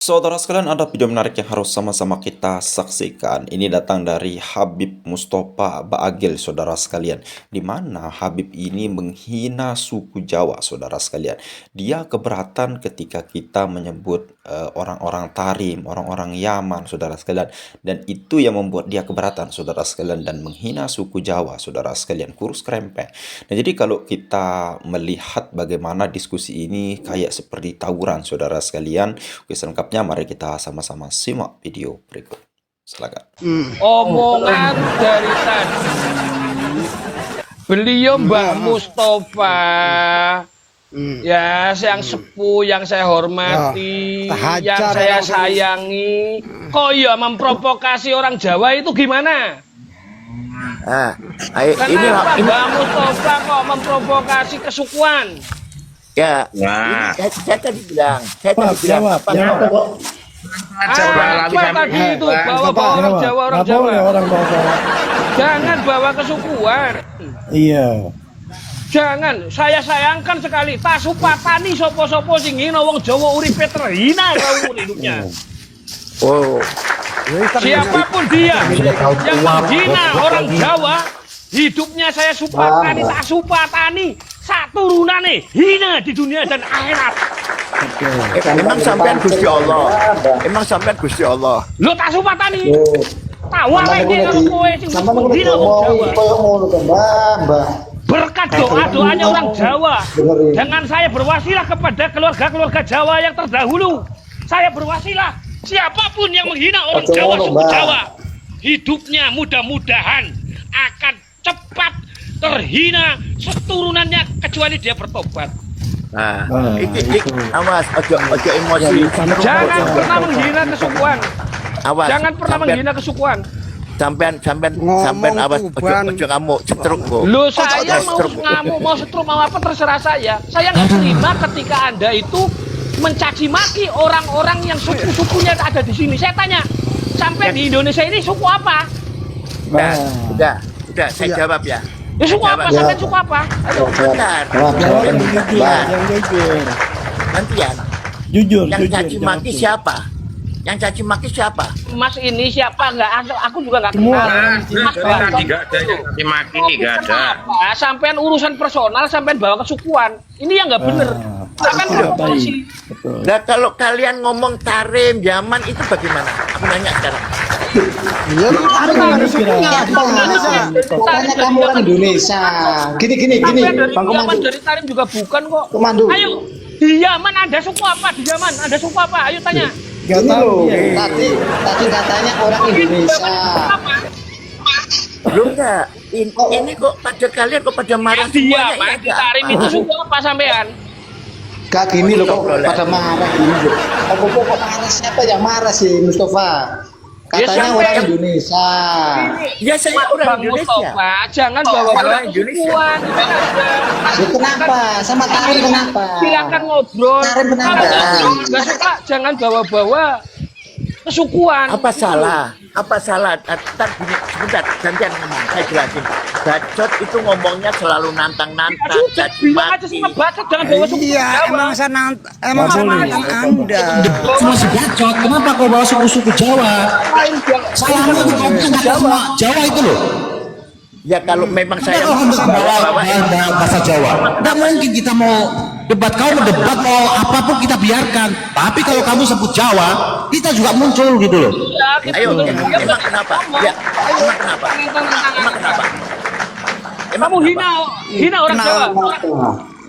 Saudara sekalian, ada video menarik yang harus sama-sama kita saksikan. Ini datang dari Habib Mustofa Baagil, saudara sekalian. Di mana Habib ini menghina suku Jawa, saudara sekalian. Dia keberatan ketika kita menyebut orang-orang Tarim, orang-orang Yaman, saudara sekalian. Dan itu yang membuat dia keberatan, saudara sekalian. Dan menghina suku Jawa, saudara sekalian. Kurus krempeng. Nah, jadi kalau kita melihat bagaimana diskusi ini kayak seperti tawuran, saudara sekalian. Oke, selengkapnya mari kita sama-sama simak video berikut. Silakan. Omongan dari tadi beliau Mbak Mustofa, ya yang sepuh, yang saya hormati, yang saya sayangi, kok ya memprovokasi orang Jawa itu gimana? Kenapa Mbak Mustofa kok memprovokasi kesukuan? Ya, saya tadi bilang, apa tadi itu bawa-bawa orang Jawa, orang Jawa. Jangan bawa kesukuan. Iya. Jangan, saya sayangkan sekali. Tasupatani sopo-sopo sing ngina wong Jawa uripe terhina kau hidupnya. oh, Siapapun dia yang menghina orang Jawa, hidupnya saya supatani, tak supatani. Satu runane hina di dunia dan akhirat. emang sampean Gusti Allah, emang sampean Gusti Allah. Lo tak supatani. Tahu apa ini kalau kowe sing menghina orang Jawa. Berkat doa-doanya orang Jawa, dengan saya berwasilah kepada keluarga-keluarga Jawa yang terdahulu. Saya berwasilah, siapapun yang menghina orang Jawa, suku Jawa, hidupnya mudah-mudahan akan cepat terhina seturunannya kecuali dia bertobat. Nah, awas, ojo emosi. Jangan pernah menghina kesukuan. Awas, Jangan pernah menghina kesukuan. sampean awas, ojo kamu cetruk kok. Lo saya mau ngamuk, mau setrum, mau apa terserah saya. Saya nggak terima ketika Anda itu mencaci maki orang-orang yang suku-sukunya ada di sini. Saya tanya, sampai di Indonesia ini suku apa? Udah, saya jawab ya. Ya suku apa? Sampai suku apa? Ayo. Bentar. Gantian. Jujur, Yang caci maki siapa? Yang caci maki siapa? Mas ini siapa? Aku juga nggak kenal. Mas Tadi nggak ada yang caci maki, nggak ada. Sampean urusan personal, sampean bawa kesukuan. Ini yang nggak bener. Sampean provokasi. Nah, kalau kalian ngomong Tarim, Yaman itu bagaimana? Aku nanya sekarang. Pokoknya kamu orang Indonesia. Gini, Bang Yaman Komando. dari Tarim juga bukan kok. Komando. Ayo, di Yaman ada suku apa? Di Yaman ada suku apa? Ayo tanya. Gak Ini tahu. loh, tadi katanya orang Indonesia. Belum enggak? Ini kok pada kalian kok pada marah Di semuanya? Yaman, Ini di ada Tarim apa? itu suku apa sampean? Gak gini loh kok pada marah gini loh. Kok marah, siapa yang marah sih Mustafa? Katanya orang Indonesia. Ya saya orang Bang Indonesia. Mustafa, jangan bawa-bawa orang Indonesia. kesukuan. Ya, kenapa? Sama Tarim kenapa? Silakan ngobrol. Tarim kenapa? Kalau nggak suka, jangan bawa-bawa kesukuan. Apa salah? Apa salah? Ntar gini, sebentar, gantian ngomong, saya jelasin. Bacot itu ngomongnya selalu nantang-nantang, Sudah, caci bilang aja maki. sama bacot, jangan bawa suku Iya, Jawa. emang saya emang saya nantang Anda. Masih bacot, kenapa kau bawa suku-suku Jawa? Salahnya itu kamu kan Jawa. Jawa itu loh. Ya kalau memang saya Kenapa kamu bawa bahasa Jawa? Tidak mungkin kita mau debat, kau mau debat mau apapun kita biarkan. Tapi kalau kamu sebut Jawa, kita juga muncul gitu loh. Ya, gitu. Ayo, Dia emang berani kenapa? ngomong. Ya, Ayo, emang kenapa? tantang-tantangan. Emang kenapa? Kamu hina orang Jawa.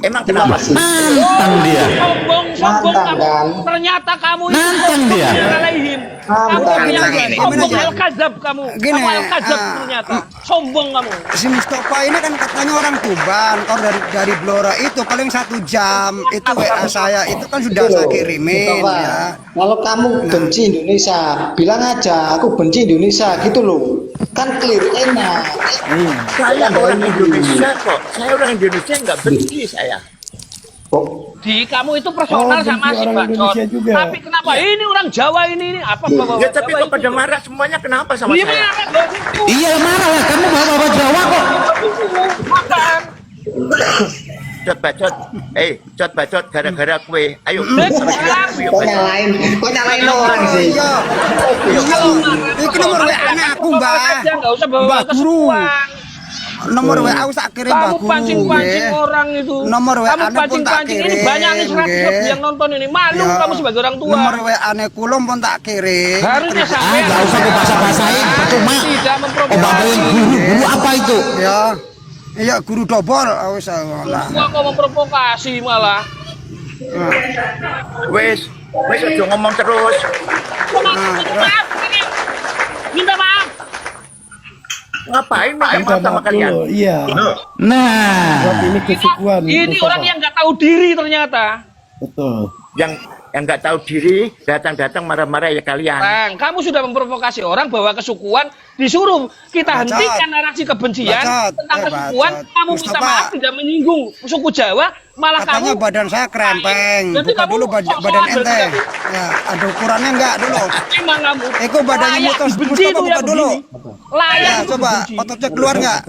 Emang kenapa? Nantang dia. Sombong Nantang, kamu. kan? Ternyata kamu itu Nantang sombong dia. yang alaihim. Kamu Nantang. yang Gini, sombong gini. al-kadzab kamu. Gini. Kamu al-kadzab ternyata. Sombong kamu. Si Mustafa ini kan katanya orang Tuban, kalau dari Blora itu kalau yang 1 jam itu WA saya itu kan sudah saya kirimin Mustafa, ya. kalau kamu benci Indonesia, bilang aja aku benci Indonesia gitu loh. Kan clear, enak. Saya orang Indonesia kok. Saya orang Indonesia nggak benci saya. Oh, Di kamu itu personal Oh, sama benci si orang Bacot. Indonesia juga. Tapi kenapa ini orang Jawa ini apa bawa Ya tapi Jawa kok pada itu? marah semuanya kenapa sama Iya, saya? marah dong itu. Iya marah lah, kamu bawa Jawa kok. Makan. Cot bacot. Cot bacot gara-gara kue. Ayo. Kok nyalain orang sih? Iya. Iya. Iki nomor WA aku, Mbak. Enggak usah bawa Mbak Guru. kesukuan. Nomor WA aku tak kirim Mbak Kamu Guru. pancing-pancing nggih. orang itu. Nomor WA kamu pun tak pancing-pancing ini kirim. banyak nih 100 nggih. lebih yang nonton ini. Malu Ya. kamu sebagai orang tua. Nomor WA-ne kula pun tak kirim. Harusnya sampai Nggak usah dibahas-bahasain, percuma. tidak Obatin memprovokasi. guru apa itu? Ya. Iya, guru dobol. Wis lah. Gua kok memprovokasi malah. Wes aja ngomong terus. Maaf, minta maaf. Ngapain minta Minta maaf sama maaf kalian? dulu. Iya. Nah, Buat ini kesukuan. Ini Mustafa. orang yang nggak tahu diri ternyata. Betul. Yang nggak tahu diri datang-datang marah-marah ya kalian. Bang, kamu sudah memprovokasi orang bahwa kesukuan, disuruh kita Bacot. hentikan narasi kebencian Bacot. tentang kesukuan. Bacot. Kamu minta Mustafa. maaf tidak menyinggung suku Jawa, malah Katanya kamu badan saya krempeng. Berarti Buka kamu dulu sok-sokan badan berarti ente. kamu. Ya, ada ukurannya enggak dulu. emang kamu. Eko badannya layak mutos, dibenci Mustafa itu buka yang dulu. begini. Layak Ya, itu coba dibenci. ototnya keluar enggak?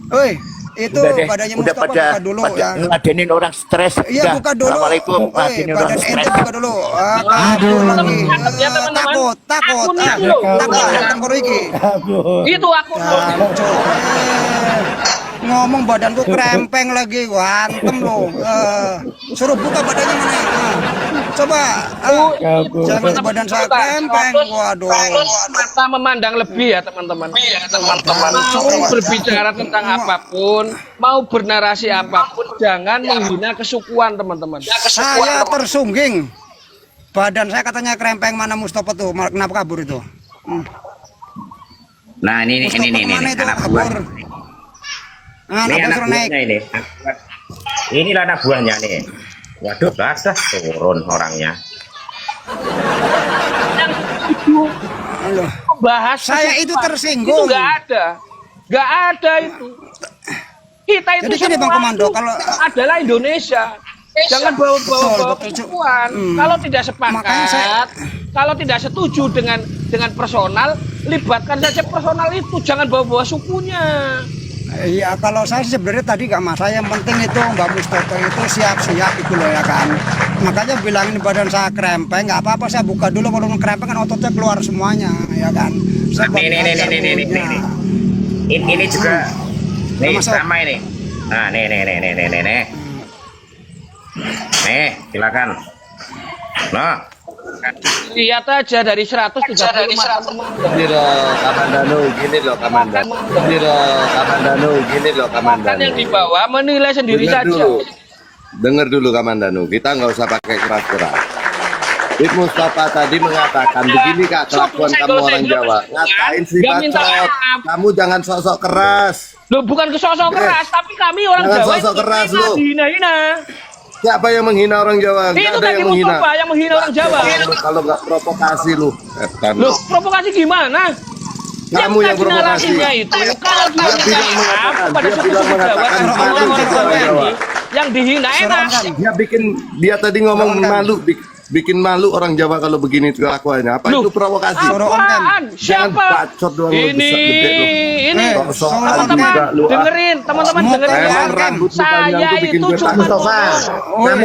Woi, itu Udah deh, badannya udah Mustafa pada buka dulu ya. ngeladenin orang stres. Iya, Udah. buka dulu. Assalamualaikum. Woi, Ngeladenin orang badan stres. ente buka dulu. Takut Aduh. lagi. Ya, teman-teman. Takut. Akun Ah, itu loh. Takut tengkor iki. Aduh. Itu aku. Jancuk. Ngomong badanku krempeng lagi, wantem lo. Suruh buka badannya mana? Coba. Kabur. Jangan badan saya krempeng. Waduh. Mata memandang lebih ya teman-teman. Teman-teman mau berbicara tentang apapun, mau bernarasi apapun, jangan menghina kesukuan teman-teman. Saya tersungging. Badan saya katanya krempeng, mana Mustafa tuh? Kenapa kabur itu? Nah ini Mustafa kemana itu? anak Kabur. buah. Anak Ini buah anak suruh naik. buahnya ini. Inilah anak buahnya nih. Waduh, basah turun orangnya. Halo. Bahas Saya kesukuan itu tersinggung. Itu nggak ada itu. Kita itu Jadi gini, Bang semua Komando, itu kalau- adalah Indonesia. Jangan bawa-bawa Betul, betul, Cuk. kesukuan. Kalau tidak Makanya sepakat, kalau tidak setuju dengan personal, libatkan saja personal itu. Jangan bawa-bawa sukunya. Iya, kalau saya sih sebenarnya tadi nggak masalah. Yang penting itu Mbak Mustafa itu siap-siap itu loh ya kan. Makanya bilangin badan saya krempeng, nggak apa-apa, saya buka dulu. Kalau krempeng kan ototnya keluar semuanya ya kan. Saya baru Nih. ajar dulunya. Ini juga. Nih Masuk. sama ini. Nah, nih. Nih, silakan. Nah, Lihat aja dari 130 teman-teman. Gini loh Kamandano. Kan yang di bawah menilai sendiri saja. Dengar dulu Kamandano, kita nggak usah pakai keras-keras. Ib Mustafa tadi mengatakan begini kak kelakuan kamu orang Jawa. Ngatain sih Nggak minta bacot. maaf. Kamu jangan sok-sok keras. Loh, bukan kesosok keras, tapi kami orang Jangan Jawa sosok keras, kita lu. dihina-hina. Siapa yang menghina orang Jawa? Nggak Itu ada tadi yang menghina. Mustafa yang menghina orang Jawa. Kalau nggak provokasi lu. Loh, provokasi gimana? Kamu yang tadi provokasi. narasinya itu, kalau dia Dia bilang minta maaf mengatakan, kepada dia suku bilang Jawa mengatakan dan malu orang-orang sama Jawa Jawa. ini, yang dihina enak. Dia tadi ngomong malu, bikin malu orang Jawa kalau begini kelakuannya. Apa Loh, itu provokasi? Apaan? Jangan Siapa? bacot doang lu, Ini, bisa gede lu. ini. Sok-sokan Teman-teman, juga lu, ah. dengerin, teman-teman dengerin ya. Emang rambut lu panjang Saya tuh bikin itu gue cuma takut. ngomong.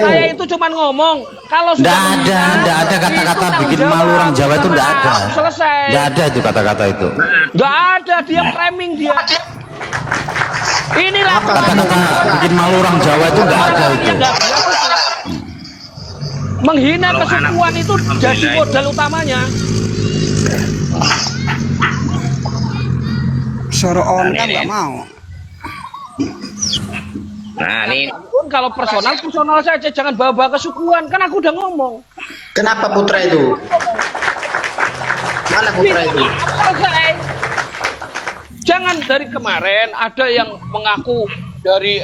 Saya itu cuma ngomong. Kalau sudah nggak ada kata-kata itu bikin tanggung malu orang jawab. Jawa itu nggak ada. Selesai. Nggak ada itu kata-kata itu. Nggak ada, dia framing dia. Inilah Kata-kata bikin malu orang Jawa itu nggak ada itu. yang nggak dilakukan. Menghina kesukuan itu jadi modal utamanya. Suruh on kan nggak mau. Nah, ini Pun kalau personal saja, jangan bawa-bawa kesukuan. Kan aku udah ngomong. Kenapa Putra itu? Mana Putra itu? Selesai. Jangan dari kemarin ada yang mengaku dari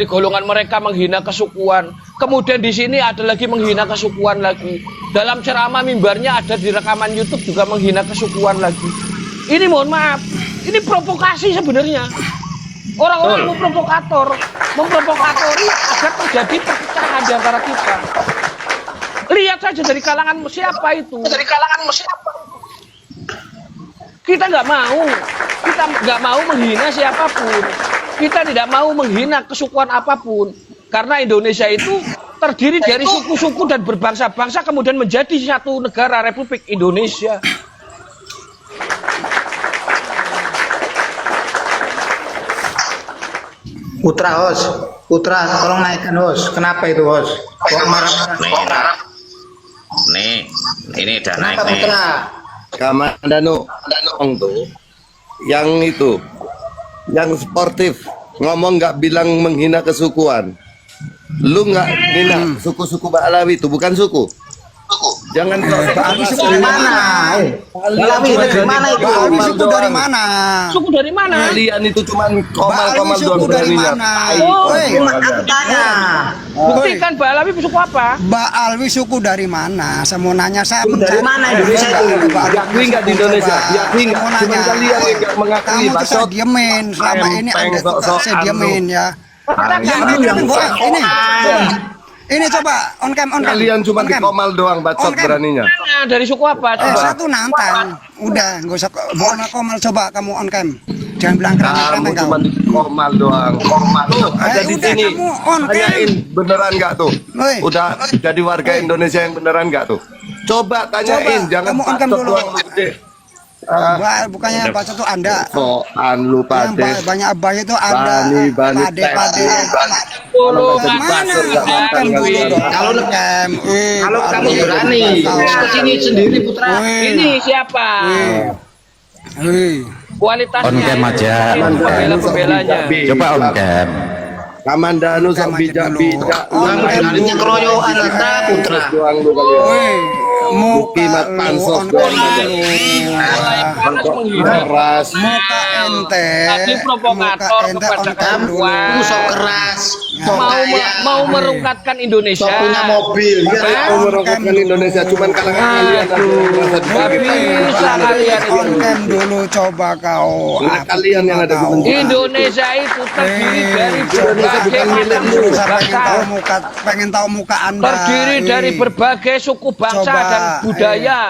golongan mereka menghina kesukuan. Kemudian di sini ada lagi menghina kesukuan lagi. Dalam ceramah mimbarnya ada di rekaman YouTube juga menghina kesukuan lagi. Ini mohon maaf, ini provokasi sebenarnya. Orang-orang memprovokatori agar terjadi perpecahan di antara kita. Lihat saja dari kalangan siapa itu. Kita nggak mau menghina siapapun. Kita tidak mau menghina kesukuan apapun. Karena Indonesia itu terdiri dari suku-suku dan berbangsa-bangsa kemudian menjadi satu negara Republik Indonesia. Putra Hos, Putra tolong naikkan Hos. Kenapa itu Hos? Kok marah-marah? Nih, ini udah naik Kenapa nih. Putra? Kamandanu tuh yang itu yang sportif ngomong nggak bilang menghina kesukuan. Lu nggak hina suku-suku Ba'alawi itu bukan suku. Jangan Ba'alawi suku dari mana? Ba'alawi dari mana itu? Ba'alawi suku dari mana? Suku dari mana? Kalian itu cuman komal-komal Ba'alawi doang suku dari beraninya. mana? Woi, aku tanya. Buktikan Ba'alawi suku apa? Ba'alawi suku dari mana? Saya mau nanya, saya Suku dari mana Indonesia itu? Diakui nggak di Indonesia? Diakui nggak? Mau Cuman nanya. kalian yang nggak mengakui. Kamu tuh saya Bacot. diemin selama ini Rempeng, Anda tuh sok-sokan saya diemin lu. ya. Ini coba on cam. Kalian cuma On cam. dikomal doang, bacot On cam. beraninya. Nah, dari suku apa? Saya tuh nantang. Udah, nggak usah bukan komal, coba kamu on cam. Jangan bilang Kamu kerang-kerang cuma kau. dikomal doang. Komal tuh ada di udah, sini. kamu on cam. Tanyain beneran nggak tuh? Woi. Udah jadi warga Indonesia yang beneran nggak tuh? Coba tanyain, Coba, jangan kamu on cam bacot dulu. doang lu gede. Ah, Bukannya baca tuh Anda. soan lu Yang pade. banyak abah itu Anda. Bani Pade. Dulu Mana? On cam dulu dong. Kalau On cam. Kalau kamu berani, kesini sendiri Putra. Ini siapa? Kualitasnya On cam aja. pembela-pembelanya. Coba on cam. Kamandanu sok bijak-bijak. Kamu beraninya keroyokan Putra, Putra. Doang lu kalian. Muka Mukimat pansos on doang cam aja. Panas menghina. Keras. Muka ente. Tadi provokator Muka ente kepada on cam dulu. perempuan. Sok keras. Mau merungkatkan Indonesia. Sok punya mobil. Saya mau merokokkan Indonesia, cuman kalangan kalian aja yang merasa Gak disakitin. bisa kalian On itu. cam dulu coba kau. Karena kalian yang ada Tahu. kebencian. Indonesia itu terdiri dari berbagai Saya macam suku bangsa. pengen tahu muka Anda. Terdiri dari berbagai suku bangsa Coba, dan budaya.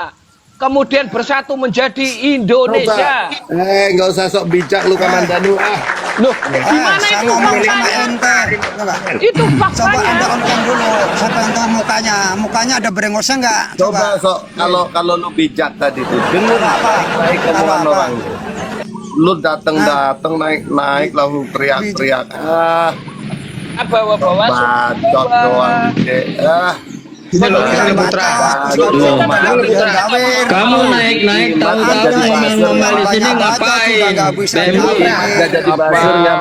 Kemudian bersatu menjadi Indonesia. Nggak usah sok bijak lu Kamandanu ah. Loh, gimana Saya itu ngomong sama faktanya? ente. Coba. Itu Coba faktanya. Anda on cam dulu. Saya pengen tahu mukanya. Mukanya ada berengosnya enggak? Coba sok kalau lu bijak tadi tuh denger baik omongan Apa? orang. Lu datang naik langsung teriak-teriak. Ah, Bawa-bawa bacot doang gede. Ah, Ini Putra. Kamu naik tahu-tahu ngomel-ngomel di sini ngapain? udah jadi basur ya.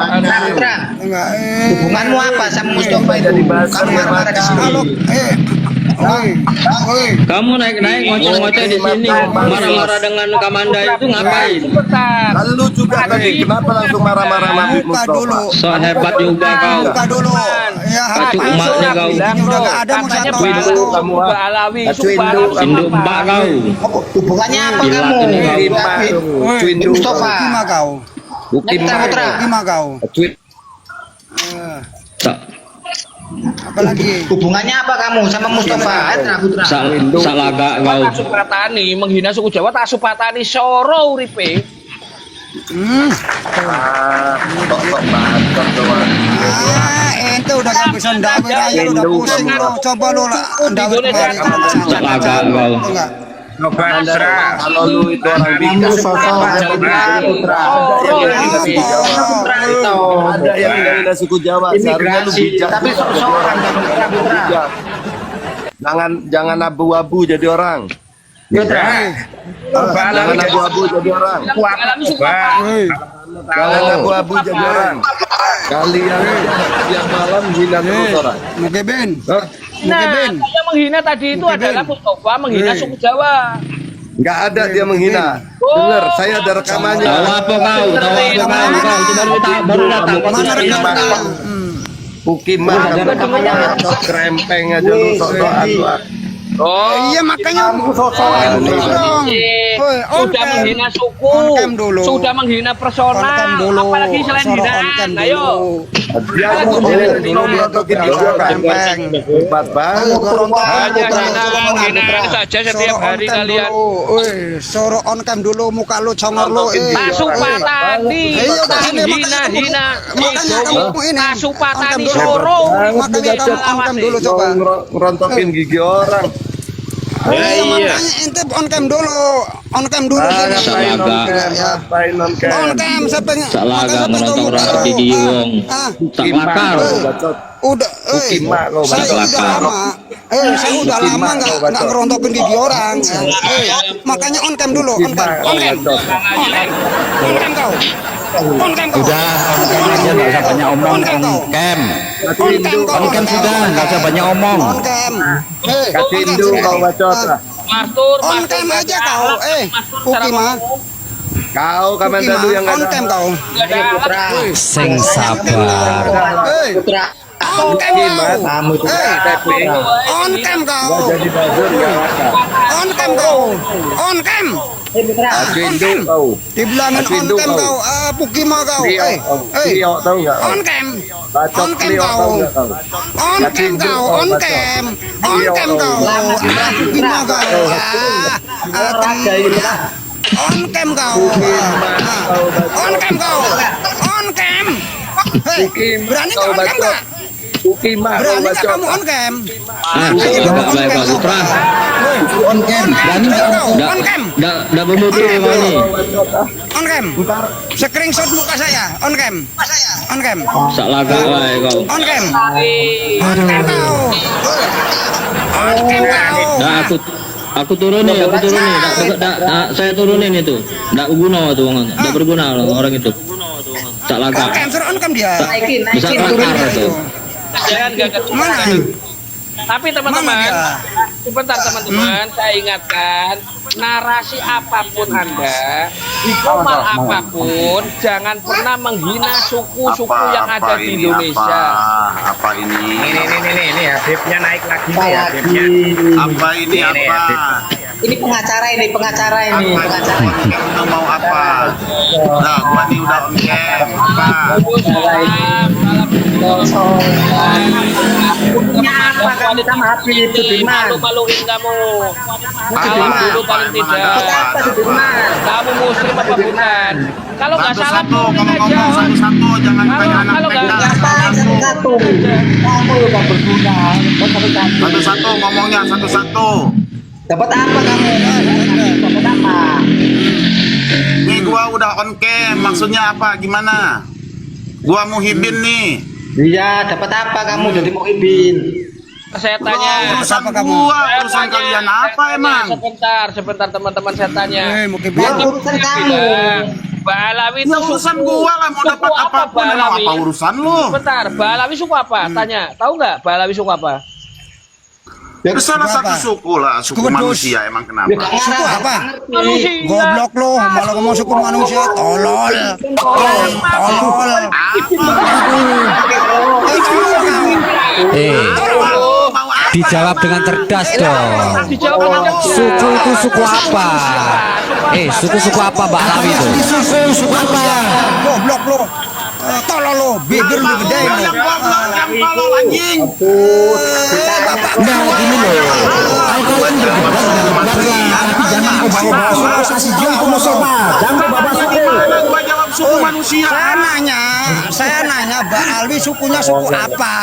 Putra, Enggak. hubunganmu apa sama Mustafa itu? Jadi basur Kamu ya. marah-marah di sini. Kalau woi. Kamu naik-naik ngoceh-ngoceh di sini, marah-marah dengan Kamanda itu ngapain? Sebentar. Lalu juga tadi kenapa langsung marah-marah sama Habib Muka Mustafa? dulu. So hebat juga kau. Muka dulu. Ya, Kacuk emaknya kau. Ini udah enggak ada mau Katanya satu. Windu kamu, ah. Alawi, Kacuk suku Windu. Alawi. Induk mbak kau. Hubungannya apa Gila, kamu? ini kau. David, Windu. Mustafa. Gimana kau? Putra. Gimana kau? Tweet. Sa- Apalagi? Hubungannya apa kamu sama Mustafa? Putra. Salaga kau. Tak supratani menghina suku Jawa tak supratani soro uripe. Sok bacot doang. Ente udah gak bisa ndawir aja udah pusing lo. Coba lo lah ndawir kemarin. Salaga kau. Enggak. Kalau lu itu orang bijak, ada yang hina suku Jawa. Seharusnya lu bijak. Tapi sok-sokan kamu Putra. Bijak. Jangan abu-abu jadi orang. Jangan abu-abu jadi orang. Alawi suku apa? Jangan abu-abu jadi orang. Kalian yang malam hina terus orang. Mukeben. Nah, yang menghina tadi itu adalah Mustafa menghina suku Jawa. Nggak ada dia menghina. Dengar, saya ada rekamannya. Tahu apa kau? Tahu apa kau? Kau baru datang. Mana rekan? Pukimah ada rekamannya. Krempeng aja lu sok-sokan lu. Oh, Iya makanya sok-sokan dong. on-cam. menghina suku, On-cam dulu. sudah menghina On-cam personal, dulu. apalagi selain Suruh hinaan. on-cam Ayo. Dia mau Dulu dia tuh krempeng. Hebat banget. Hanya hinaan saja setiap hari kalian. Suruh on-cam dulu, muka lu congor lu. Pasupatani, hina-hina, Makanya kamu ini Pasupatani on-cam dulu. Soro. Makanya kamu on-cam dulu coba. Ngerontokin gigi orang. Makanya ente on-cam dulu. On-cam dulu. Ngapain on-cam? Ya. Ngapain on-cam? On-cam sampai Salaga ngerontok-rontok gigi wong. Tak bakar. Udah, saya udah lama. Saya udah lama nggak ngerontokin gigi orang. Makanya on-cam dulu. On-cam kau. On-cam kau. Udah, on-cam aja nggak usah banyak omong. On-cam. On-cam sudah, nggak usah banyak omong. On-cam. Kasih induk kau bacot lah. On-cam aja kau. Puki mah. Kau kamen dulu yang on-cam kau. Sing sabar. Putra. On-cam kau. On-cam kau. jadi buzzer ya maka. On-cam kau. On-cam. Kasih induk kau. Dibilangin on-cam kau. Puki mah kau. Klio tahu nggak? On-cam. Bacot On-cam Klio kau. tahu nggak kau? On-cam kau. On-cam. On-cam kau. Puki mah kau. On-cam kau. On-cam kau. On-cam. Berani kau on-cam nggak? Ukimah kau Berani nggak bacot. kamu on-cam? Enggak baik Pak Putra. On-cam. Berani nggak kau? On-cam. Enggak bermutu ini. On-cam. Screenshot muka saya. On-cam. On-cam. Salaga wae kau. On-cam. On-cam kau. On-cam kau. Nah, aku turunin. Saya turunin itu. Enggak guna tuh enggak berguna orang itu. Salaga. On-cam, suruh on-cam dia. Bisa kelakar itu. Mana? Tapi teman-teman, sebentar teman-teman, saya ingatkan, narasi apapun Anda, di komal apapun, jangan pernah menghina suku-suku yang ada di Indonesia. Apa ini? Ini Habibnya naik lagi nih Habibnya. Apa ini apa? Ini pengacara ini. Kamu mau apa? Nah, gua nih udah on cam. Apa? Apa kamu sama Habib Sudirman? Malu-maluin kamu. Salam dulu paling tidak. Apa Sudirman? Kamu muslim apa bukan? Kalau nggak salah Satu-satu, turunin kamu aja. ngomong satu-satu, jangan kayak anak Kalau nggak PK. Satu. Kamu udah berguna. Satu-satu ngomongnya satu-satu. Dapat apa kamu? Dapat apa? Nih gua udah on cam, maksudnya apa? Gimana? Gua Muhibin nih. Iya, dapat apa kamu jadi Muhibin? Saya tanya. Urusan gua, urusan kalian apa emang? Sebentar teman-teman saya tanya. Mungkin Ya, urusan kamu. Mbak Alawi itu Ya urusan suku- gua lah, mau suku dapat apa, apapun Mbak emang Alawi? apa urusan lu? Sebentar, Mbak Alawi suku apa? Tanya, tahu nggak Mbak Alawi suku apa? Ya salah satu suku lah, suku Suku wedus. manusia emang kenapa? Suku apa? Manusia. Goblok lu, malah ngomong suku manusia, tolol. Tolol. Dijawab dengan cerdas dong. Dijawab dengan cerdas. Suku itu suku apa? Suku apa Mbak Alawi itu? Suku apa? Goblok lu. Tolol lu, bibir lu gede lu. Yang goblok, yang tolol anjing. Nah gini loh. Kalau kalian berdebat tapi jangan bawa-bawa soal sasi jauh Mustafa. Jangan bawa suku. Gua jawab suku manusia. Saya nanya Mbak Alwi sukunya suku apa?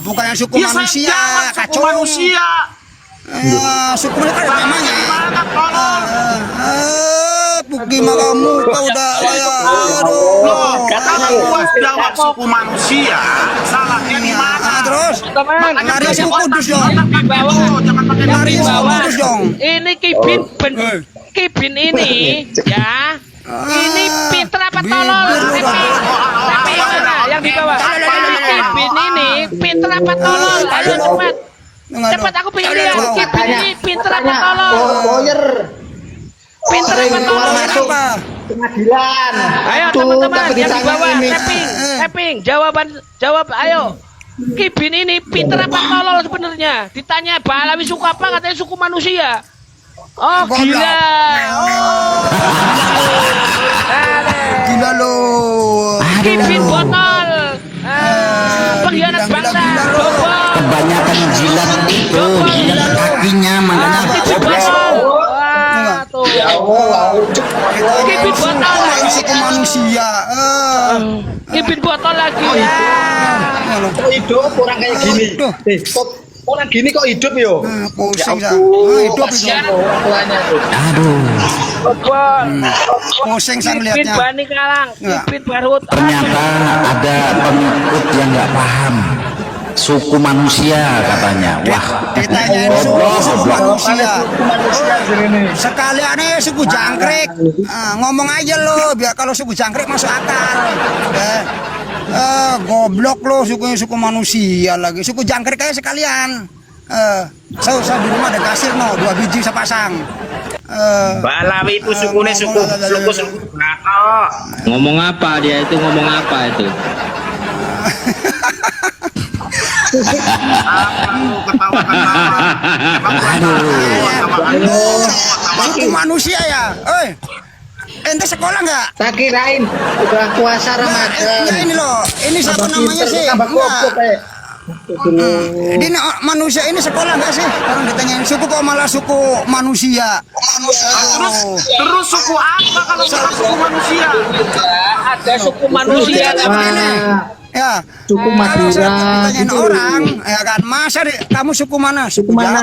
Bukan yang suku Ya saya manusia, jawab suku kacau. manusia. Suku mereka ada namanya. Mana tolol? Gimana kamu? Kau udah Loh, kata gua jawab suku manusia, salahnya di mana? Terus Teman, lari suku kudus dong. di bawah. Jangan pakai Lari Di suku bawah. kudus dong. Ini Kibin ini ya. Ini pinter apa tolol? Tapi mana yang di bawah? Ini Kibin ini pinter apa tolol? Ayo cepat. Cepat aku pengen lihat Kibin ini pinter apa tolol? Lawyer. Pinter apa Keluar tolol? masuk pengadilan. Ayo Tuh, teman-teman tapi yang di ditanya bawah ini. tapping jawab ayo. Kibin ini pinter apa tolol sebenarnya? Ditanya Mbak Alawi suku apa katanya suku manusia. Oh Goblok. gila. Oh Gila lo. Kipin botol. Pengkhianat bangsa. Goblok. Kebanyakan jilat itu, jilat kakinya makanya Kipin botol. Wah, tuh. Kipin botol. Suku manusia. Kipin botol lagi ya. Kok hidup orang kayak gini? Kok orang gini kok hidup yo? Pusing dah. Hidup itu. Orang tuanya tuh. aduh, Pusing saya Kipin ngeliatnya. bani kalang. Kipin barut. ternyata ada pengikut yang nggak paham suku manusia katanya. Wah, Ditanyain suku manusia. Sekalian suku jangkrik. Ngomong aja lo, biar kalau suku jangkrik masuk akal. Goblok lo suku manusia lagi. Suku jangkrik aja sekalian. Saya di rumah ada kasir 2 biji saya pasang. Balawi itu sukunya suku Batak. Ngomong apa dia itu, ngomong apa itu? Suku manusia ya. Ente sekolah nggak? Tak kirain udah puasa Ramadan. Ya ini loh, ini siapa namanya sih? Ini manusia ini sekolah nggak sih? Orang ditanyain suku kok malah suku manusia. Terus suku apa kalau bukan suku manusia? Ada suku manusia namanya. Ya, Suku Madura. Ditanyain orang, ya kan? Masa kamu suku mana? Suku mana?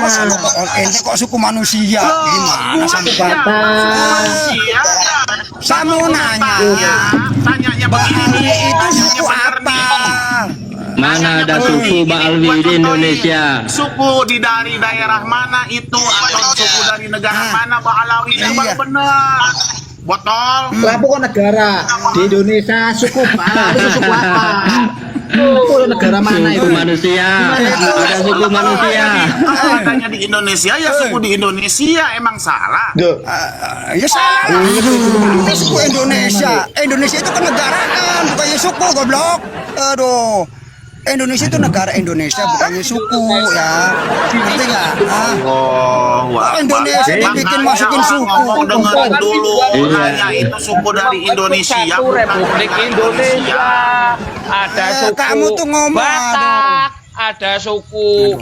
Ente kok suku manusia? Gimana sampai Batak. Saya mau nanya. Tanyanya begini. Itu suku apa? Mana ada suku Baalwi di Indonesia? Suku dari daerah mana itu atau suku dari negara mana Balawi yang Iya. benar? Botol. Lah kok negara di Indonesia suku Bali suku apa? Itu negara mana Suku itu? manusia. Ada suku manusia. Katanya di Indonesia ya suku di Indonesia emang salah. Ya salah. Ini suku Indonesia. Indonesia itu kenegaraan, bukannya suku goblok. Aduh. Indonesia itu negara Indonesia, bukannya suku ya. Ngerti nggak? Indonesia dibikin masukin suku. Ngomong dengerin dulu. Hanya itu suku dari Indonesia. Satu Republik Indonesia. Ada suku kamu tuh ngomong, Batak, ada suku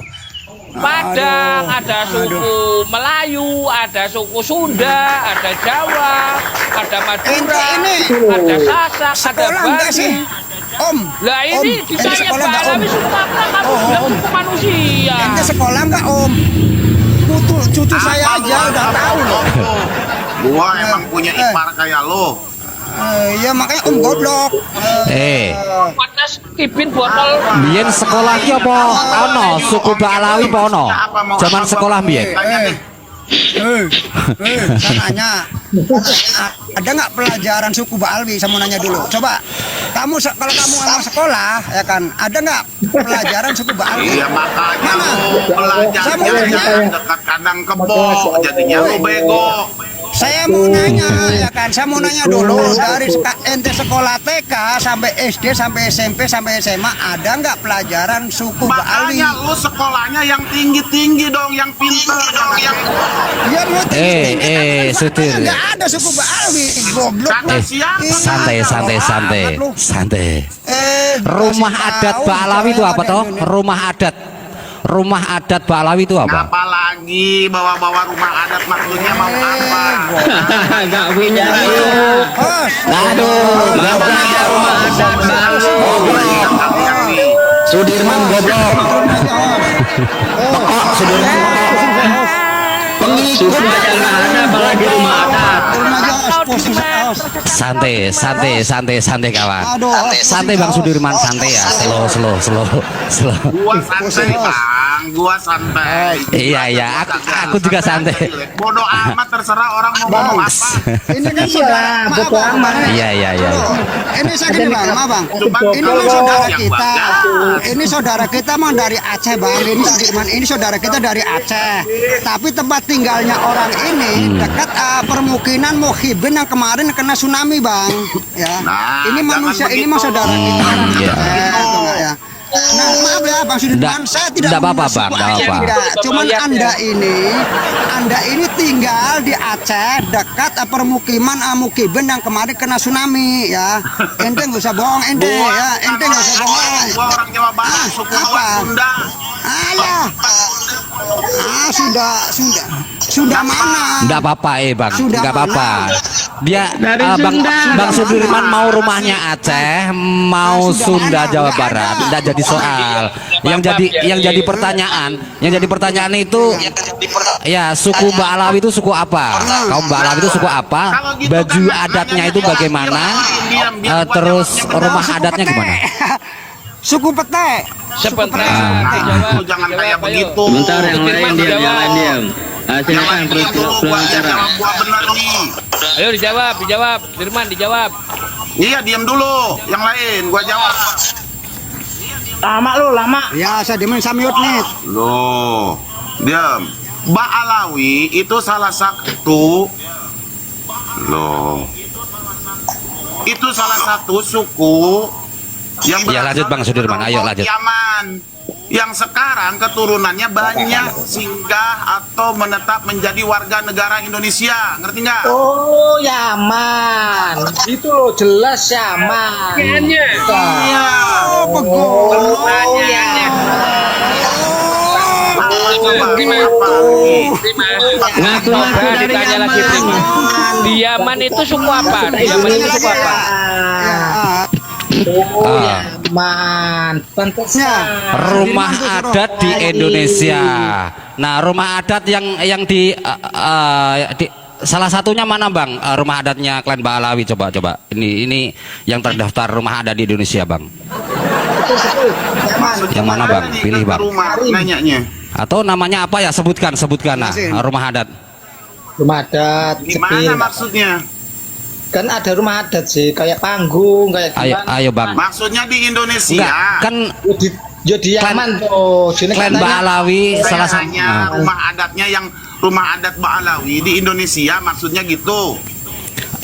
Padang, ada suku Melayu, ada suku Sunda, ada Jawa, ada Madura, ada Sasak, ada Sekolah enggak sih? Bali. Om. Lah ini Ente ditanya sekolah nggak, Om? Balawi suku apa? Kamu bilang suku manusia. Ente sekolah nggak Om? Cucu saya aja udah tahu loh. Gua emang punya ipar kayak lo. Ya makanya Om goblok. Panas kipin botol. Biyen sekolah ki apa ono suku Balawi apa ono? Zaman sekolah biyen. Saya nanya, ada nggak pelajaran suku Baalwi? Saya mau nanya dulu. Coba, kalau kamu emang sekolah, ya kan, ada nggak pelajaran suku Baalwi? Iya makanya Mana? lo Saya mau belajarnya nanya. dekat kandang kebo, jadinya lo bego. Saya mau nanya, ya kan, saya mau nanya dulu dari ente sekolah TK sampai SD sampai SMP sampai SMA ada nggak pelajaran suku Baalwi? Makanya lo sekolahnya yang tinggi-tinggi dong, yang pintar dong, yang Ya mau Sudir. nggak ada suku Baalwi, goblok. Santai. Rumah adat Balawi itu apa toh? Rumah adat Balawi itu apa? apalagi bawa-bawa rumah adat maksudnya mau apa? Enggak punya itu. aduh, nggak punya rumah adat Balawi. Sudirman goblok. Pokok Sudirman pokok. Pengikut aja nggak ada, apalagi rumah adat. Santai kawan. Santai Bang Sudirman, santai ya. Slow. Gua santai bang, gua santai. Iya, aku juga santai. Bodoh amat terserah orang mau ngomong apa. Ini kan saudara, bodo amat. Iya. Ini saya gini bang, maaf bang. Ini kan saudara kita. Ini saudara kita mah dari Aceh bang. Ini Sudirman, ini saudara kita dari Aceh. Tapi tempat tinggalnya orang ini dekat permukiman Muhibin yang kemarin kena tsunami bang. Ya. Nah, Ini manusia, jangan ini mah begitu. saudara kita. Orang Aceh, tahu nggak ya? Nah, maaf ya Bang Sudirman, saya tidak apa-apa, mengenal Bang, suku nggak Aceh, apa. tidak. Cuman Lihat, Anda ini tinggal di Aceh dekat permukiman Mukiben yang kemarin kena tsunami ya. Ente nggak usah bohong, ente ya, ente nggak usah bohong. Gua orang Jawa Barat, suku apa? Sunda. Alah, sudah mana? Enggak apa-apa Bang, Sudah enggak apa-apa. Dia Bang Sudirman mau rumahnya Aceh, mau Sunda Jawa Barat, enggak jadi soal. Yang jadi pertanyaan itu ya suku Ba'alawi itu suku apa? Kaum Ba'alawi itu suku apa? Baju adatnya itu bagaimana? Terus rumah adatnya gimana? Suku Pete. Sebentar. Lu jangan kayak begitu. Bentar, yang lain diam. Silakan berbicara. Gua benar nih. Ayo dijawab, Firman dijawab. Iya, diam dulu. Yang lain gua jawab. Lama. Ya, saya diamin samyut nih. Loh, diam. Ba'alawi itu salah satu. Loh. Itu salah satu suku yang Ya lanjut Bang Sudirman, ayo lanjut. Yaman. Yang sekarang keturunannya banyak singgah atau menetap menjadi warga negara Indonesia, ngerti nggak? Oh, Yaman. Itu loh jelas Yaman. Pertanyaannya. Iya. Pertanyaannya. Ngaku-ngaku dari Ditanya lagi Prima. Di Yaman itu suku apa? Di Yaman itu suku apa? Oh, Yaman. Pantasnya Rumah adat di Indonesia. Nah, rumah adat yang di salah satunya mana Bang? Rumah adatnya klan Ba'alawi coba. Ini yang terdaftar rumah adat di Indonesia Bang. Yang mana Bang? Pilih Bang. Nanyanya. Atau namanya apa ya? Sebutkan nah, rumah adat. rumah adat. Gimana maksudnya? Kan ada rumah adat sih, kayak panggung, kayak Ayo Bang. Maksudnya di Indonesia. Enggak, kan di Yaman tuh. Klan Ba'alawi salah satu. Rumah adatnya yang rumah adat Ba'alawi di Indonesia maksudnya gitu.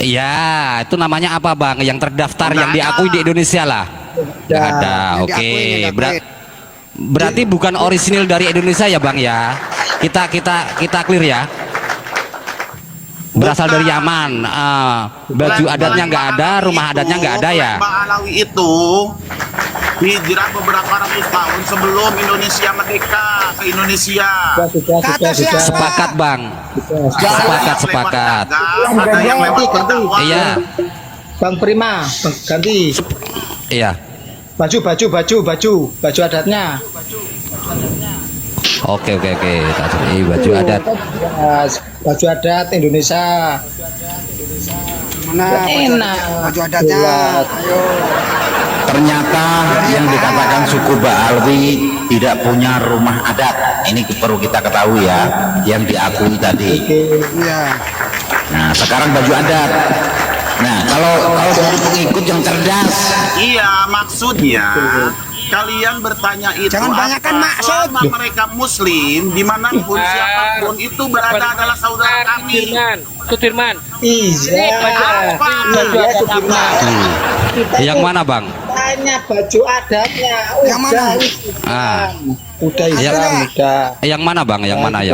Iya, itu namanya apa Bang? Yang terdaftar, yang diakui di Indonesia lah. Nggak ada. Oke. Berarti bukan orisinil dari Indonesia ya Bang ya? Kita clear ya. Berasal dari Yaman. Baju adatnya nggak ada, rumah adatnya nggak ada ya. Ba'alawi itu hijrah beberapa ratus tahun sebelum Indonesia merdeka ke Indonesia. Sepakat Bang. Sepakat. Ada yang lewat dakwah. Iya. Bang Prima, ganti. Iya. Baju adatnya. Oke. Tadi baju adat. Baju adat Indonesia. Mana enak baju adatnya? Ayo. Ternyata yang dikatakan suku Ba'alawi tidak punya rumah adat. Ini perlu kita ketahui ya, yang diakui tadi. Iya. Nah, sekarang baju adat. Nah, kalau dari pengikut yang cerdas. Iya, maksudnya kalian bertanya itu Jangan banyakkan maksud. selama mereka muslim dimanapun siapapun itu berada adalah saudara kami. Sudirman. Iya. Baju adat apa? Yang mana Bang? Tanya baju adatnya. Yang mana? Udah udah. Yang mana Bang? Yang mana ya?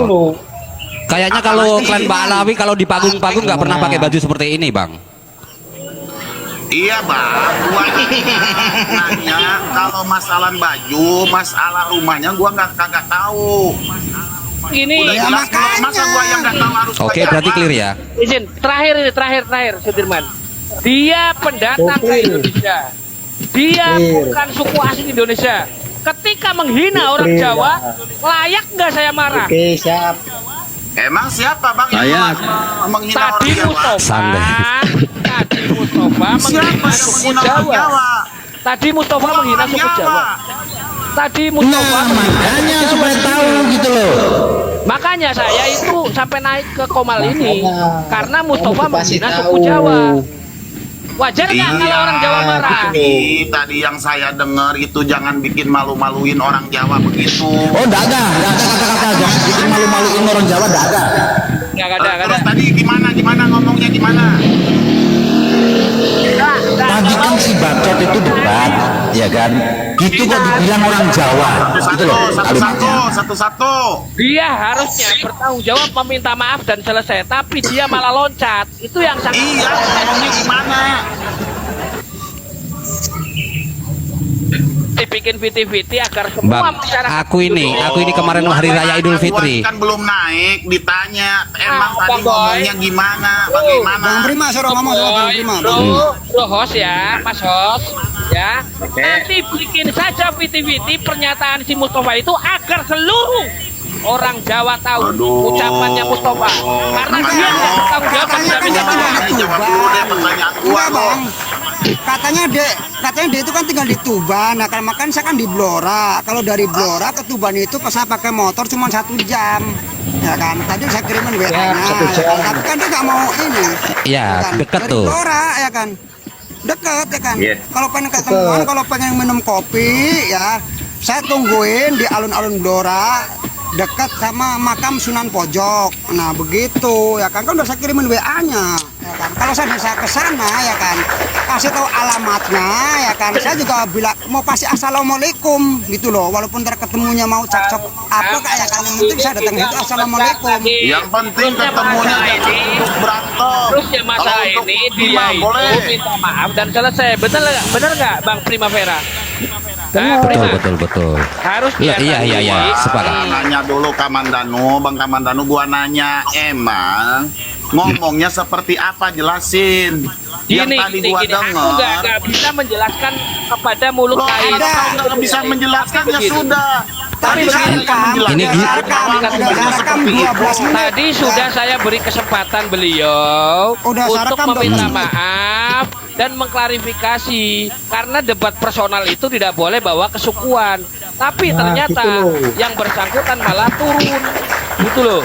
Kayaknya kalau klan Ba'alawi kalau di panggung-panggung nggak pernah pakai baju seperti ini Bang. Iya bang, gua nanya kalau masalah baju, masalah rumahnya gua kagak tahu. Gini. Udah jelas, masa gua yang nggak tahu harus. Oke, berarti clear ya. Izin, terakhir Sudirman. Dia pendatang ke Indonesia. Dia bukan suku asli Indonesia. Ketika menghina orang Jawa, layak nggak saya marah? Oke, siap. Emang siapa bang yang menghina orang Jawa? Tadi Mustafa menghina suku Jawa. Tadi Mustafa menghina suku Jawa. Makanya supaya tahu gitu loh. Makanya saya itu sampai naik ke Komal ini karena Mustafa menghina suku Jawa. Wajar nggak kalau orang Jawa marah? Tadi yang saya dengar itu jangan bikin malu-maluin orang Jawa begitu. Oh, enggak ada kata-kata jangan bikin malu-maluin orang Jawa, enggak ada. Nggak ada. Terus tadi gimana ngomongnya gimana? Tadi kan si bacot itu debat. ya kan? Gitu kok dibilang orang Jawa, gitu loh kalimatnya. Satu-satu. Dia harusnya bertanggung jawab, meminta maaf dan selesai, tapi dia malah loncat. Itu yang sangat ngomongnya gimana? dibikin viti-viti agar semua Bang, masyarakat. aku ini kemarin hari raya Idul Fitri. Kan belum naik, ditanya emang Apa, tadi Boy? ngomongnya gimana, bagaimana? Bang Prima suruh ngomong sama Bang Prima. Bro host ya, Mas host ya. Nanti bikin saja viti-viti pernyataan si Mustafa itu agar seluruh orang Jawa tahu ucapannya Mustafa. Karena dia nggak bertanggung jawab dan tidak minta maaf. Jawab dulu deh pertanyaan gua, Enggak, kok. Bang. Katanya dia itu kan tinggal di Tuban. Nah, kalau makan saya kan di Blora. Kalau dari Blora ke Tuban itu pas saya pakai motor cuma 1 jam. Ya kan, tadi saya kirimin WA-nya. Tapi kan dia nggak mau ini. Iya, kan? deket Dari tuh. Blora ya kan. Deket ya kan. Iya. Kalau pengen ketemuan, kalau pengen minum kopi ya, saya tungguin di alun-alun Blora dekat sama makam Sunan Pojok. Nah begitu ya kan udah saya kirimin WA-nya ya kan. Kalau saya ke sana ya kan kasih tahu alamatnya ya kan, saya juga bilang mau pasti assalamualaikum gitu loh, walaupun ntar ketemunya mau cakcok apa kayak kan, yang penting saya datang itu assalamualaikum. Yang penting ketemunya jangan untuk berantem. Terusnya masalah Kalau untuk ini dia imam, itu boleh. minta maaf dan selesai. Bener nggak Bang Primavera? Betul. Harus Iya, dia iya, sepakat. Nanya dulu Kamandanu, Bang Kamandanu, gua nanya emang ngomongnya seperti apa, jelasin. Yang tadi gua Aku dengar. nggak bisa menjelaskan kepada mulut Loh, kain. kalau nggak bisa menjelaskan ya Begitu. sudah. Tapi Tadi saya rekam, Ini Tadi sudah saya beri kesempatan beliau Udah saya untuk rekam, meminta Bang. maaf dan mengklarifikasi, karena debat personal itu tidak boleh bawa kesukuan. Tapi ternyata yang bersangkutan malah turun, gitu loh.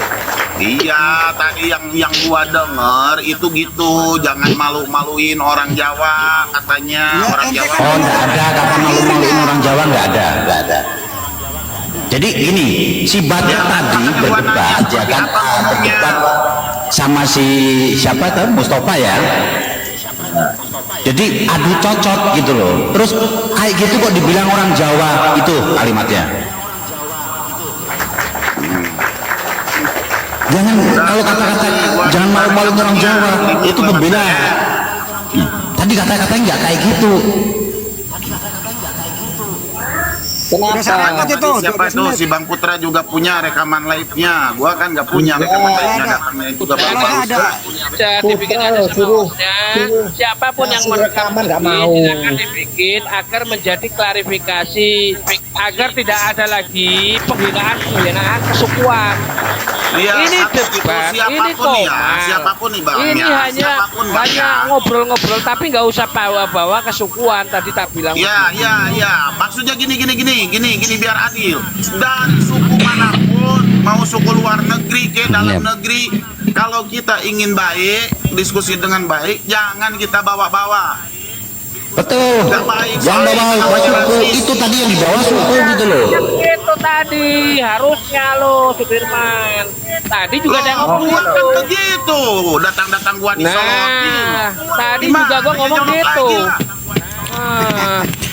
Iya, tadi yang gua denger itu gitu, jangan malu-maluin orang Jawa katanya, orang Jawa. Oh, nggak ada kata malu-maluin orang Jawa, nggak ada. Jadi gini, si Badar tadi berdebat ya kan, berdebat sama si siapa tuh Mustafa ya. Jadi adu cocok gitu loh. Terus kayak gitu kok dibilang orang Jawa, itu kalimatnya. Jangan kalau kata-kata jangan malu-maluin orang Jawa, itu pembela. Tadi kata-katanya nggak kayak gitu. Udah saya rekam itu, Siapa 12 tuh menit. si Bang Putra juga punya rekaman live-nya. Gua kan nggak punya rekaman live-nya, datangnya juga baru-baru. ada. Bisa dibikin aja sama hostnya. Siapapun yang merekam ini silakan dibikin agar menjadi klarifikasi, agar tidak ada lagi penghinaan kesukuan. Iya, Ini harus gitu. debat, ini Siapapun nih ya, komal. siapapun nih Bang. Ini ya, hanya siapapun Bang ya. ngobrol-ngobrol, tapi nggak usah bawa-bawa kesukuan. Tadi tak bilang. Ya. Maksudnya gini biar adil. Dan suku manapun, mau suku luar negeri ke dalam negeri, kalau kita ingin baik, diskusi dengan baik, jangan kita bawa-bawa. Betul. Nggak baik. Yang bawa suku itu tadi yang dibawa suku gitu loh. Itu tadi harusnya lo Sudirman. Tadi juga ada yang ngomong Gua gitu. kan begitu. Datang-datang gua disolotin. Nah, tadi Gimana? juga gua ngomong Nyolot gitu. lagi lah.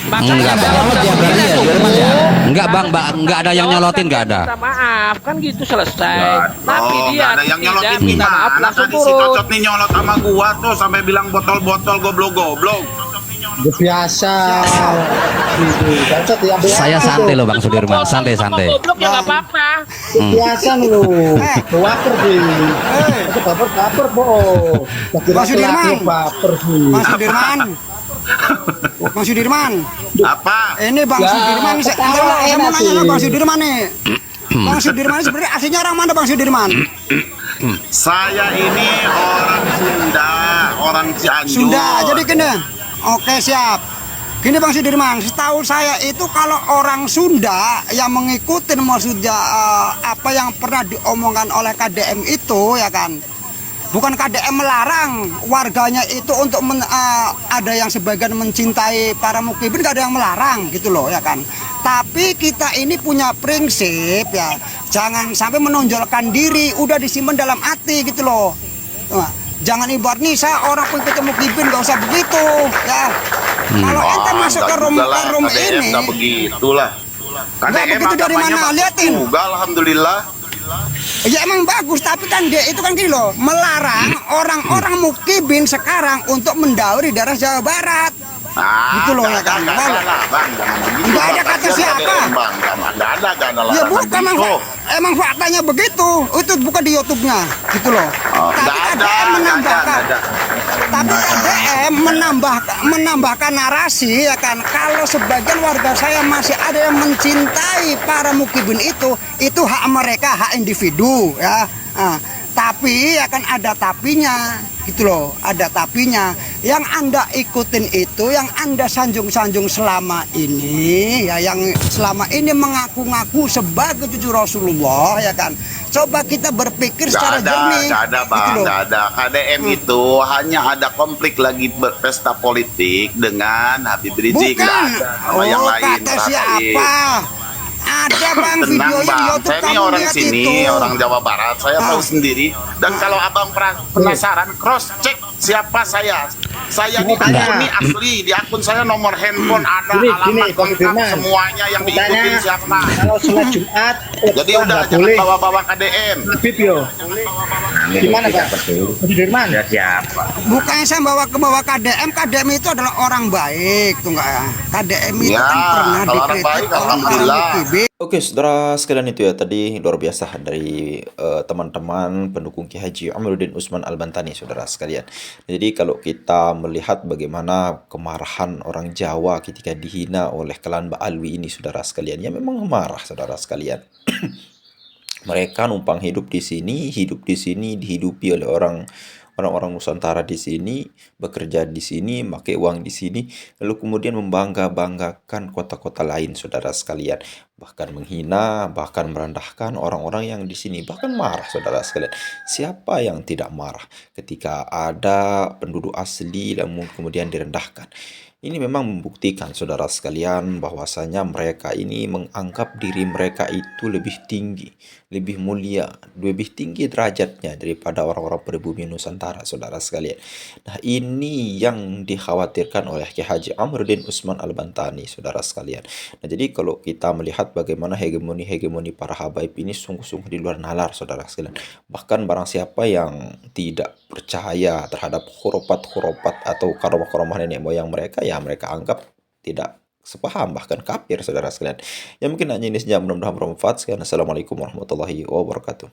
Makanya Enggak, Bang. Nyolot ya berarti ya, Sudirman ya? Enggak, Bang, enggak ada yang nyolotin, enggak ada. Minta maaf kan gitu selesai. Tapi Oh, dia nggak ada yang nyolotin tidak minta maaf gimana? langsung Tadi si turun. Cocot nih nyolot sama gua tuh sampai bilang botol-botol goblok-goblok. Biasa. Cocok ya. Saya santai loh Bang Sudirman, santai-santai. Goblok ya nggak apa-apa. Biasa nih lu. Baper sih. Itu baper, Bo. Bang Sudirman. Baper sih. Bang Sudirman. Apa? Ini Bang Ya, Sudirman, saya ketawa mau enak nanya sih. sama Bang Sudirman nih. Bang Sudirman sebenarnya aslinya orang mana Bang Sudirman? Saya ini orang Sunda, orang Cianjur. Sunda, jadi gini. Oke siap. Gini Bang Sudirman, setahu saya itu kalau orang Sunda yang mengikuti maksudnya apa yang pernah diomongkan oleh KDM itu ya kan, bukan KDM melarang warganya itu untuk ada yang sebagian mencintai para mukibin, gak ada yang melarang gitu loh ya kan. Tapi kita ini punya prinsip ya, jangan sampai menonjolkan diri, udah disimpan dalam hati gitu loh. Jangan ibarat nih saya orang pengikut mukibin, gak usah begitu ya. Kalau ente masuk ke room KDM ini, nggak begitulah. nggak KDM begitu dari agamanya mana? bagus Liatin. juga, alhamdulillah. Ya emang bagus, tapi kan dia itu kan gini loh, melarang orang-orang mukibin sekarang untuk mendauri daerah Jawa Barat. Gitu loh ya kan. Nggak ada, Bang. Jangan begitu, Nggak ada Bang. kata Kasihan siapa. KDM, Bang. Nggak ada Ya larangan bukan, begitu. emang faktanya begitu. Itu bukan di YouTube-nya, gitu loh. Tapi Nggak ada, KDM nggak menambahkan, ada. tapi KDM menambahkan narasi ya kan. Kalau sebagian warga saya masih ada yang mencintai para mukibin itu hak mereka, hak individu ya. Tapi ya kan ada tapinya, gitu loh, ada tapinya. Yang Anda ikutin itu, yang Anda sanjung-sanjung selama ini, ya yang selama ini mengaku-ngaku sebagai cucu Rasulullah, ya kan. Coba kita berpikir secara jernih. Nggak ada, Bang. gitu loh. Nggak ada. KDM itu hanya ada konflik lagi berpesta politik dengan Habib Rizik. Nggak Bukan. ada sama yang lain. Kata siapa? Ada Bang Tenang, videonya di Bang. YouTube, Saya ini kamu orang lihat sini, itu. orang Jawa Barat. Saya tahu sendiri. Dan kalau Abang penasaran, cross check siapa saya. Saya di akun ini asli, di akun saya nomor handphone ada, alamat lengkap semuanya yang diikutin siapa. Kalau sholat Jumat, Jadi udah jangan bawa-bawa KDM. Habib yo. Gimana Pak? Sudirman. Ya siapa? Bukannya saya bawa KDM, KDM itu adalah orang baik, tuh enggak ya? KDM itu Ya, kan pernah kalau orang dikritik baik, oleh orang alhamdulillah. mukibin. Oke, saudara sekalian, itu ya tadi luar biasa dari teman-teman pendukung Ki Haji Amiruddin Utsman Al-Bantani, saudara sekalian. Jadi kalau kita melihat bagaimana kemarahan orang Jawa ketika dihina oleh klan Ba'alwi ini, saudara sekalian, ya memang marah, saudara sekalian. Mereka numpang hidup di sini, dihidupi oleh orang-orang Nusantara di sini, bekerja di sini, pakai uang di sini, lalu kemudian membangga-banggakan kota-kota lain, saudara sekalian. Bahkan menghina, bahkan merendahkan orang-orang yang di sini, bahkan marah, saudara sekalian. Siapa yang tidak marah ketika ada penduduk asli namun kemudian direndahkan? Ini memang membuktikan, saudara sekalian, bahwasanya mereka ini menganggap diri mereka itu lebih tinggi, lebih mulia, lebih tinggi derajatnya daripada orang-orang pribumi Nusantara, saudara sekalian. Nah, ini yang dikhawatirkan oleh Ki Haji Amiruddin Utsman Al-Bantani, saudara sekalian. Nah, jadi kalau kita melihat bagaimana hegemoni para habaib ini sungguh-sungguh di luar nalar, saudara sekalian. Bahkan barang siapa yang tidak percaya terhadap khurafat-khurafat atau karomah-karomah nenek moyang mereka, ya mereka anggap tidak sepaham, bahkan kafir, saudara sekalian. Ya mungkin hanya ini saja, mudah-mudahan bermanfaat. Sekian, assalamualaikum warahmatullahi wabarakatuh.